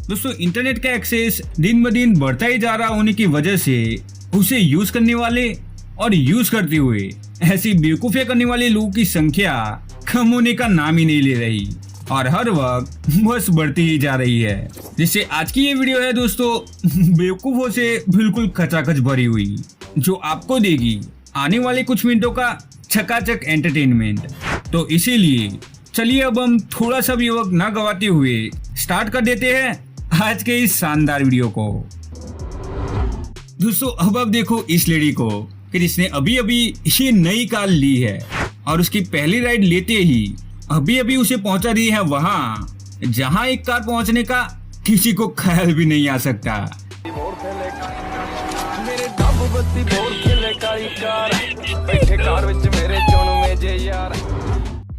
दोस्तों इंटरनेट का एक्सेस दिन ब दिन बढ़ता ही जा रहा होने की वजह से उसे यूज करने वाले और यूज करते हुए ऐसी बेवकूफियां करने वाले लोगों की संख्या कम होने का नाम ही नहीं ले रही और हर वक्त बस बढ़ती ही जा रही है। जिससे आज की ये वीडियो है दोस्तों बेवकूफों से बिल्कुल खचाखच भरी हुई, जो आपको देगी आने वाले कुछ मिनटों का चकाचक एंटरटेनमेंट। तो इसीलिए चलिए अब हम थोड़ा सा भी वक्त ना गवाते हुए स्टार्ट कर देते हैं आज के इस शानदार वीडियो को। दोस्तों अब आप देखो इस लेडी को कि जिसने अभी अभी ये नई कार ली है और उसकी पहली राइड लेते ही अभी अभी उसे पहुंचा दी है वहां जहां एक कार पहुंचने का किसी को ख्याल भी नहीं आ सकता।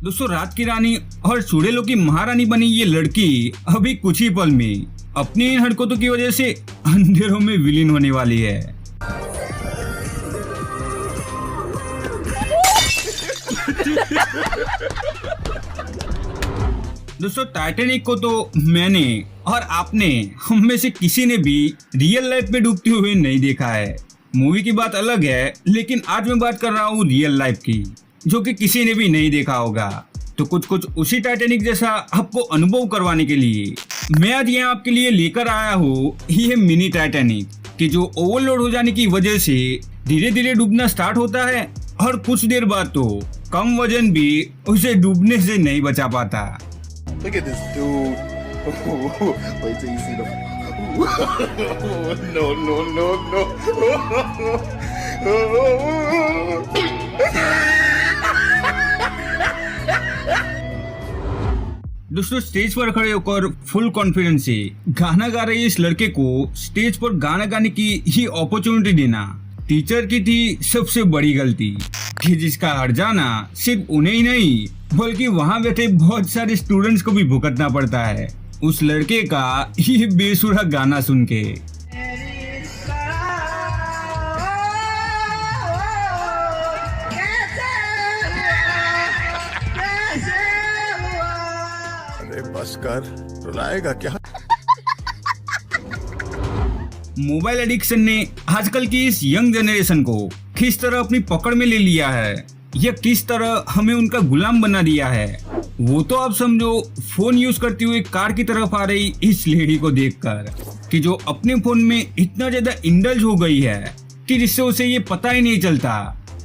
दोस्तों रात की रानी और चुड़ैलों की महारानी बनी ये लड़की अभी कुछ ही पल में अपनी इन हरकतों की वजह से अंधेरों में विलीन होने वाली है। दोस्तों टाइटैनिक को तो मैंने और आपने हम में से किसी ने भी रियल लाइफ में डूबते हुए नहीं देखा है। मूवी की बात अलग है, लेकिन आज मैं बात कर रहा हूँ रियल लाइफ की, जो कि किसी ने भी नहीं देखा होगा। तो कुछ कुछ उसी टाइटैनिक जैसा आपको अनुभव करवाने के लिए मैं आज यहाँ आपके लिए लेकर आया हूँ ये मिनी टाइटैनिक, कि जो ओवरलोड हो जाने की वजह से धीरे धीरे डूबना स्टार्ट होता है और कुछ देर बाद तो कम वजन भी उसे डूबने से नहीं बचा पाता। Look at this dude. Wait till you see the. No. दोस्तों स्टेज पर खड़े होकर फुल कॉन्फिडेंस से गाना गा रहे इस लड़के को स्टेज पर गाना गाने की ही अपॉर्चुनिटी देना टीचर की थी सबसे बड़ी गलती, कि जिसका हट जाना सिर्फ उन्हें ही नहीं बल्कि वहां बैठे बहुत सारे स्टूडेंट्स को भी भुगतना पड़ता है उस लड़के का ये बेसुरा गाना सुन के। अरे बस कर, रुलाएगा क्या? मोबाइल एडिक्शन ने आजकल की इस यंग जनरेशन को किस तरह अपनी पकड़ में ले लिया है या किस तरह हमें उनका गुलाम बना दिया है, वो तो आप समझो फोन यूज करती हुई कार की तरफ आ रही इस लेडी को देखकर, कि जो अपने फोन में इतना ज्यादा इंडल्ज हो गई है कि जिससे उसे ये पता ही नहीं चलता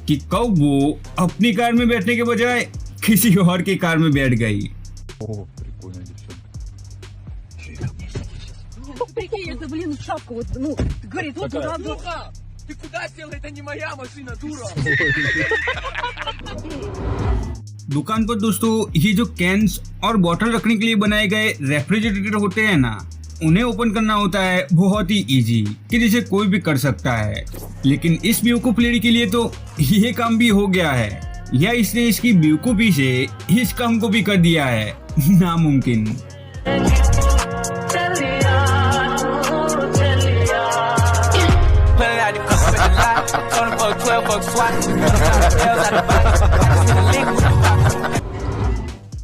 कि कब वो अपनी कार में बैठने के बजाय किसी और की कार में बैठ गई। Прикинь, это, блин, шапка вот, ну, говорит, вот туда, Дура! Ты куда сел? Это не моя машина, дура! दुकान पर दोस्तों ये जो कैंस और बॉटल रखने के लिए बनाए गए रेफ्रिजरेटर होते हैं ना, उन्हें ओपन करना होता है बहुत ही इजी, कि जिसे कोई भी कर सकता है। लेकिन इस बेवकूफ लेडी के लिए तो ये काम भी हो गया है, या इसने इसकी बेवकूफी से इस काम को भी कर दिया है नामुमकिन।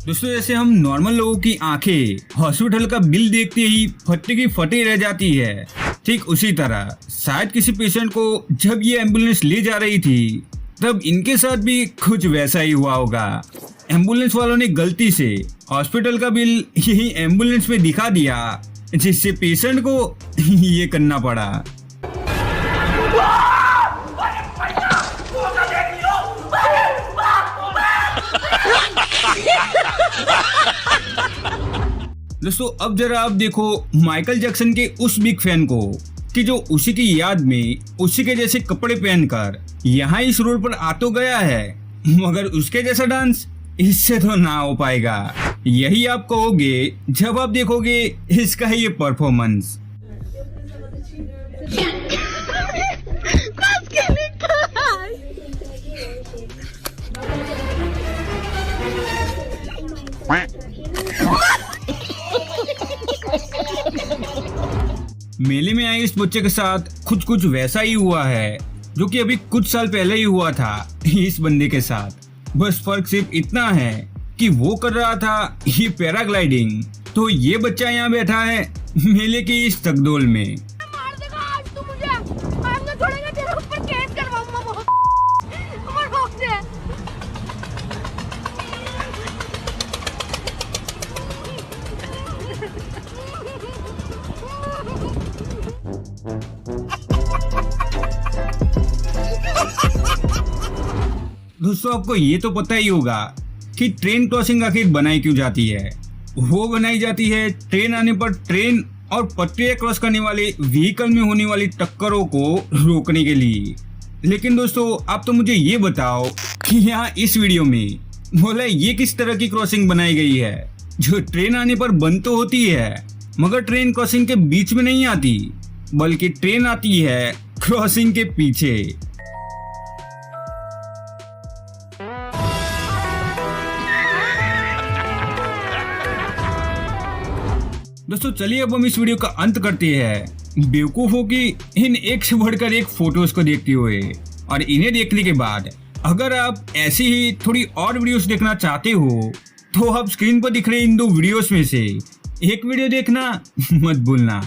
दोस्तों जैसे हम नॉर्मल लोगों की आंखें हॉस्पिटल का बिल देखते ही फटे की फटी रह जाती है, ठीक उसी तरह शायद किसी पेशेंट को जब ये एम्बुलेंस ले जा रही थी तब इनके साथ भी कुछ वैसा ही हुआ होगा। एम्बुलेंस वालों ने गलती से हॉस्पिटल का बिल यही एम्बुलेंस में दिखा दिया, जिससे पेशेंट को ये करना पड़ा। दोस्तों अब जरा आप देखो माइकल जैक्सन के उस बिग फैन को, कि जो उसी की याद में उसी के जैसे कपड़े पहनकर यहाँ इस रोड पर आ तो गया है, मगर उसके जैसा डांस इससे तो ना हो पाएगा। यही आप कहोगे जब आप देखोगे इसका ये परफॉर्मेंस। मेले में आए इस बच्चे के साथ कुछ वैसा ही हुआ है जो कि अभी कुछ साल पहले ही हुआ था इस बंदे के साथ। बस फर्क सिर्फ इतना है कि वो कर रहा था ये पैराग्लाइडिंग, तो ये बच्चा यहाँ बैठा है मेले की इस तकदोल में। मार देगा आज तू मुझे, आज मैं छोड़ेंगे, तेरे ऊपर केस करवाऊंगा बहुत। और रोक दे। दोस्तों आपको ये तो पता ही होगा कि ट्रेन क्रॉसिंग आखिर बनाई क्यों जाती है। वो बनाई जाती है ट्रेन आने पर ट्रेन और पटरियां क्रॉस करने वाले व्हीकल में होने वाली टक्करों को रोकने के लिए। लेकिन दोस्तों आप तो मुझे ये बताओ कि यहाँ इस वीडियो में बोला ये किस तरह की क्रॉसिंग बनाई गई है जो ट्रेन आने पर बंद तो होती है मगर ट्रेन क्रॉसिंग के बीच में नहीं आती, बल्कि ट्रेन आती है क्रॉसिंग के पीछे। दोस्तों चलिए अब हम इस वीडियो का अंत करते हैं बेवकूफों की इन एक से बढ़कर एक फोटोज को देखते हुए। और इन्हें देखने के बाद अगर आप ऐसी ही थोड़ी और वीडियोस देखना चाहते हो तो आप स्क्रीन पर दिख रहे इन दो वीडियोस में से एक वीडियो देखना मत भूलना।